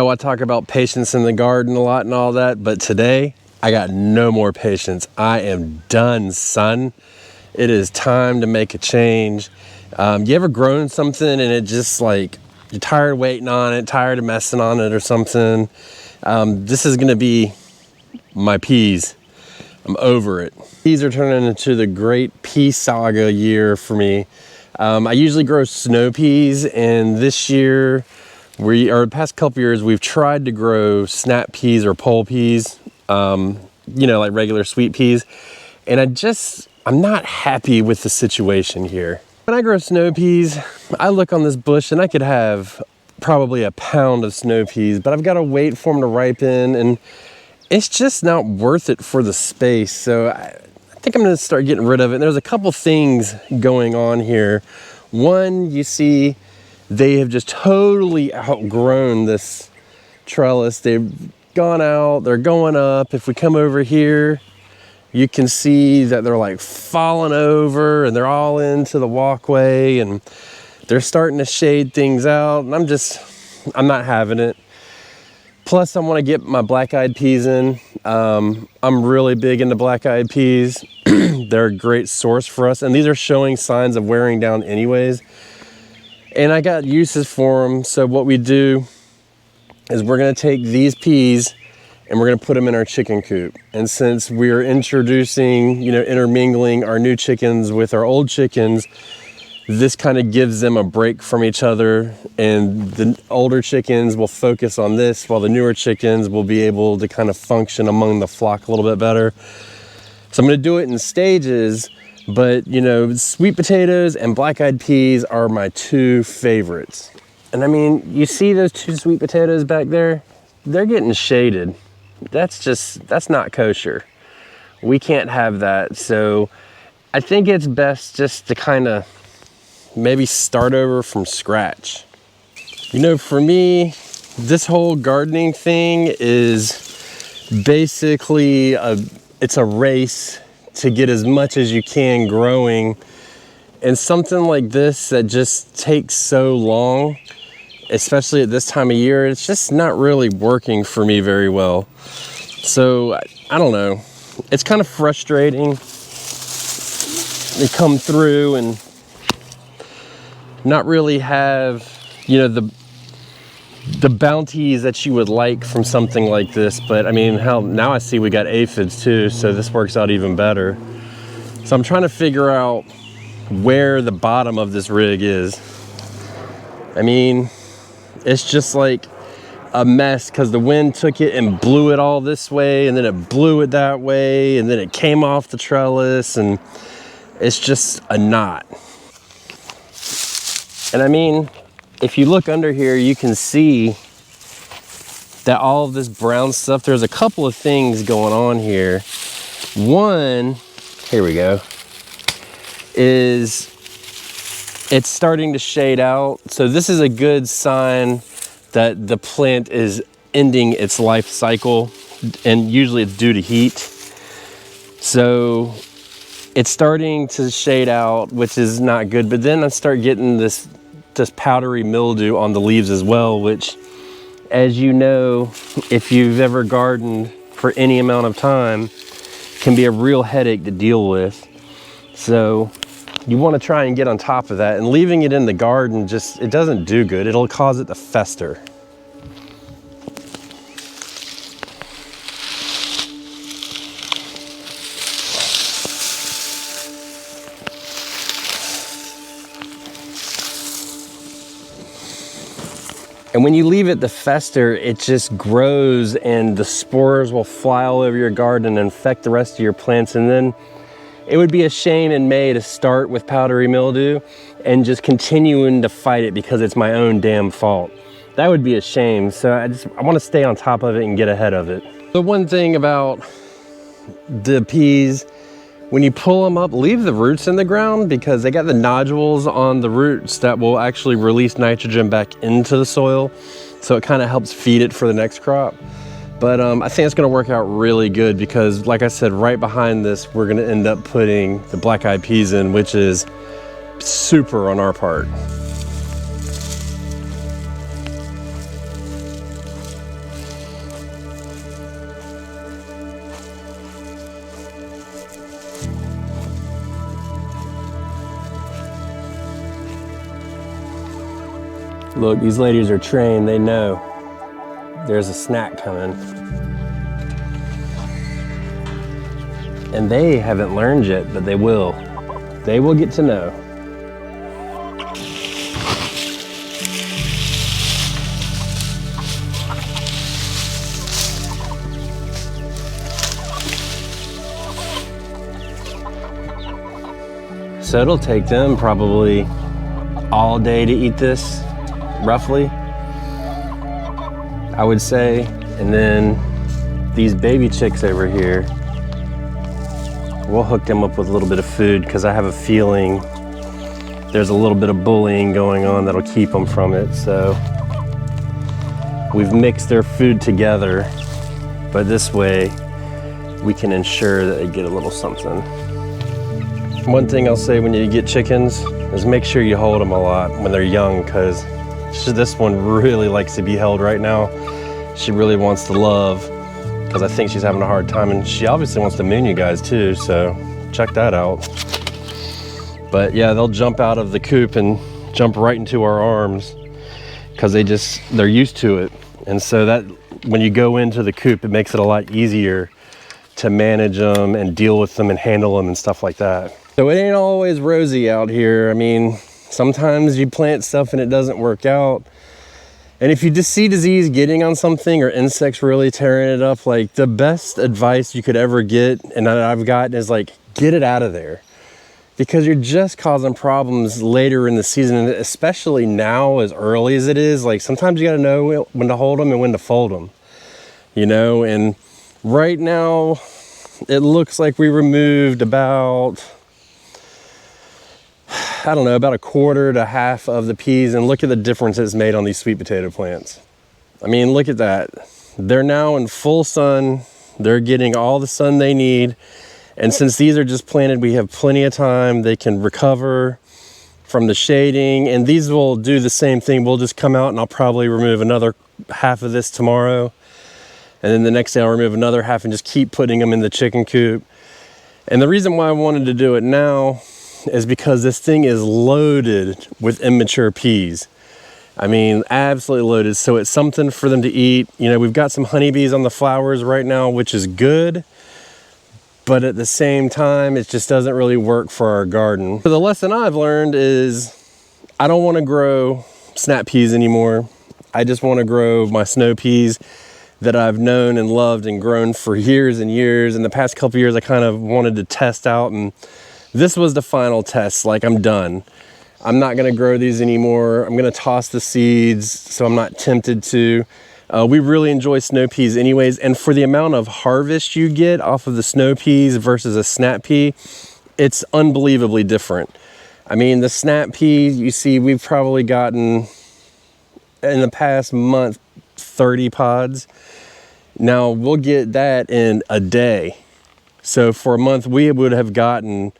I talk about patience in the garden a lot and all that, but today I got no more patience. I am done, son. It is time to make a change. You ever grown something and it just like, you're tired of waiting on it, tired of messing on it or something? This is gonna be my peas. I'm over it. Peas are turning into the great pea saga year for me. I usually grow snow peas, and this year, the past couple years, we've tried to grow snap peas or pole peas, you know, like regular sweet peas. And I'm not happy with the situation here. When I grow snow peas, I look on this bush and I could have probably a pound of snow peas, but I've got to wait for them to ripen, and it's just not worth it for the space. So I think I'm gonna start getting rid of it. And there's a couple things going on here. One, you see, they have just totally outgrown this trellis. They've gone out, they're going up. If we come over here, you can see that they're like falling over and they're all into the walkway and they're starting to shade things out. And I'm not having it. Plus, I want to get my black-eyed peas in. I'm really big into black-eyed peas. They're a great source for us, and these are showing signs of wearing down anyways. And I got uses for them, so what we do is we're going to take these peas and we're going to put them in our chicken coop. And since we're introducing, you know, intermingling our new chickens with our old chickens, this kind of gives them a break from each other, and the older chickens will focus on this while the newer chickens will be able to kind of function among the flock a little bit better. So I'm going to do it in stages, but you know, sweet potatoes and black-eyed peas are my two favorites. And I mean, you see those two sweet potatoes back there? They're getting shaded. That's not kosher. We can't have that. So I think it's best just to kind of maybe start over from scratch. You know, for me, this whole gardening thing is basically it's a race to get as much as you can growing. And something like this that just takes so long, especially at this time of year, it's just not really working for me very well. So I don't know, it's kind of frustrating. They come through and not really have, you know, the bounties that you would like from something like this. But I mean, hell, now I see we got aphids too, so this works out even better. So I'm trying to figure out where the bottom of this rig is. I mean, it's just like a mess because the wind took it and blew it all this way, and then it blew it that way, and then it came off the trellis, and it's just a knot. And I mean, if you look under here, you can see that all of this brown stuff, there's a couple of things going on here. One, here we go, is it's starting to shade out. So this is a good sign that the plant is ending its life cycle, and usually it's due to heat. So it's starting to shade out, which is not good. But then I start getting this powdery mildew on the leaves as well, which, as you know, if you've ever gardened for any amount of time, can be a real headache to deal with. So you want to try and get on top of that, and leaving it in the garden it doesn't do good. It'll cause it to fester. And when you leave it to fester, it just grows, and the spores will fly all over your garden and infect the rest of your plants. And then it would be a shame in May to start with powdery mildew and just continuing to fight it because it's my own damn fault. That would be a shame. So I want to stay on top of it and get ahead of it. The one thing about the peas, when you pull them up, leave the roots in the ground, because they got the nodules on the roots that will actually release nitrogen back into the soil. So it kind of helps feed it for the next crop. But I think it's gonna work out really good, because like I said, right behind this, we're gonna end up putting the black-eyed peas in, which is super on our part. Look, these ladies are trained. They know there's a snack coming. And they haven't learned yet, but they will. They will get to know. So it'll take them probably all day to eat this, roughly, I would say. And then these baby chicks over here, we'll hook them up with a little bit of food because I have a feeling there's a little bit of bullying going on that'll keep them from it. So we've mixed their food together, but this way we can ensure that they get a little something. One thing I'll say when you get chickens is make sure you hold them a lot when they're young, because this one really likes to be held right now. She really wants to love, because I think she's having a hard time, and she obviously wants to moon you guys too, so check that out. But yeah, they'll jump out of the coop and jump right into our arms because they're used to it. And so that when you go into the coop, it makes it a lot easier to manage them and deal with them and handle them and stuff like that. So it ain't always rosy out here. I mean, sometimes you plant stuff and it doesn't work out. And if you just see disease getting on something or insects really tearing it up, like the best advice you could ever get, and that I've gotten, is like, get it out of there. Because you're just causing problems later in the season, and especially now, as early as it is. Like, sometimes you gotta know when to hold them and when to fold them, you know? And right now, it looks like we removed about, I don't know, about a quarter to half of the peas, and look at the difference it's made on these sweet potato plants. I mean, look at that. They're now in full sun. They're getting all the sun they need. And since these are just planted, we have plenty of time. They can recover from the shading, and these will do the same thing. We'll just come out and I'll probably remove another half of this tomorrow. And then the next day I'll remove another half and just keep putting them in the chicken coop. And the reason why I wanted to do it now is because this thing is loaded with immature peas. I mean, absolutely loaded. So it's something for them to eat. You know, we've got some honeybees on the flowers right now, which is good. But at the same time, it just doesn't really work for our garden. So the lesson I've learned is I don't want to grow snap peas anymore. I just want to grow my snow peas that I've known and loved and grown for years and years. In the past couple of years, I kind of wanted to test out, and this was the final test. Like, I'm done. I'm not going to grow these anymore. I'm going to toss the seeds, so I'm not tempted to. We really enjoy snow peas anyways, and for the amount of harvest you get off of the snow peas versus a snap pea, it's unbelievably different. I mean, the snap pea, you see, we've probably gotten, in the past month, 30 pods. Now, we'll get that in a day. So for a month, we would have gotten,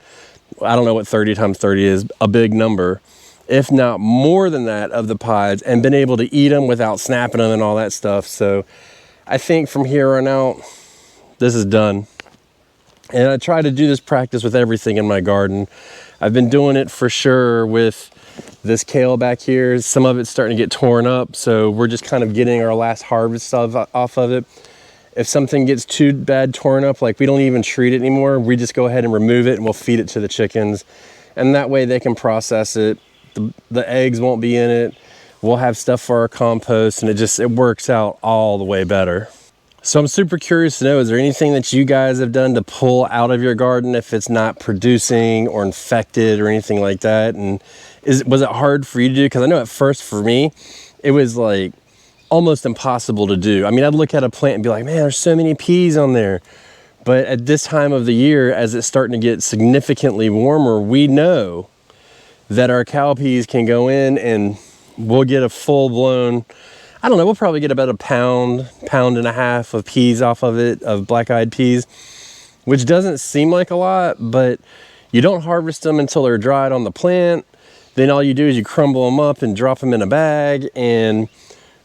I don't know what 30 times 30 is, a big number, if not more than that, of the pods, and been able to eat them without snapping them and all that stuff. So I think from here on out, this is done. And I try to do this practice with everything in my garden. I've been doing it for sure with this kale back here. Some of it's starting to get torn up, so we're just kind of getting our last harvest stuff off of it. If something gets too bad torn up, like we don't even treat it anymore, we just go ahead and remove it and we'll feed it to the chickens. And that way they can process it. The eggs won't be in it. We'll have stuff for our compost, and it works out all the way better. So I'm super curious to know, is there anything that you guys have done to pull out of your garden if it's not producing or infected or anything like that? And was it hard for you to do? Because I know at first for me, it was like almost impossible to do. I mean, I'd look at a plant and be like, man, there's so many peas on there. But at this time of the year, as it's starting to get significantly warmer, we know that our cowpeas can go in and we'll get a full-blown, I don't know, we'll probably get about a pound and a half of peas off of it, of black-eyed peas, which doesn't seem like a lot, but you don't harvest them until they're dried on the plant. Then all you do is you crumble them up and drop them in a bag, and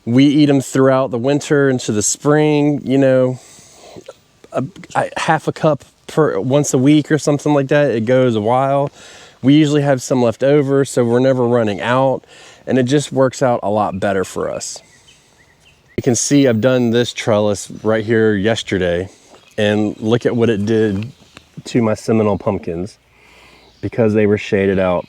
we eat them throughout the winter into the spring, you know, half a cup once a week or something like that. It goes a while. We usually have some left over, so we're never running out. and it just works out a lot better for us. You can see I've done this trellis right here yesterday, and look at what it did to my Seminole pumpkins because they were shaded out.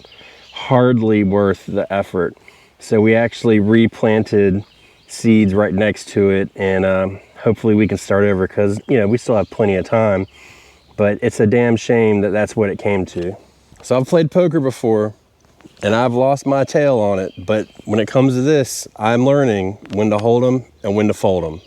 Hardly worth the effort. So we actually replanted seeds right next to it, and hopefully we can start over because, you know, we still have plenty of time, but it's a damn shame that that's what it came to. So I've played poker before and I've lost my tail on it, but when it comes to this, I'm learning when to hold them and when to fold them.